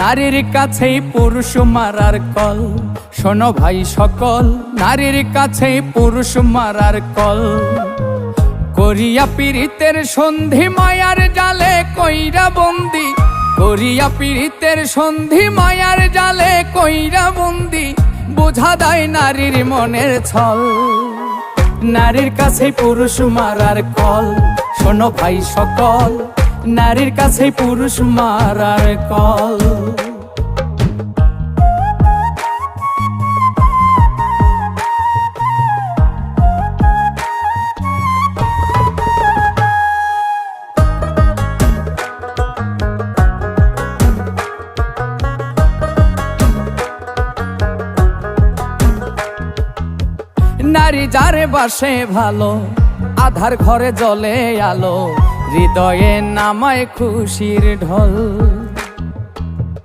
নারীর কাছেই পুরুষ মারার কল। শোনো ভাই সকল, নারীর কাছেই পুরুষ মারার কল। করিয়া পীড়িতের সন্ধি মায়ার জালে কইরা বন্দি, করিয়া পীড়িতের সন্ধি মায়ার জালে কইরা বন্দি, বোঝা দেয় নারীর মনের ছল। নারীর কাছেই পুরুষ মারার কল। শোনো ভাই সকল, নারীর কাছেই পুরুষ মারার কল। নারী যারে বাসে ভালো, আধার ঘরে জ্বলে আলো, হৃদয়ে নামায় খুশির ঢল।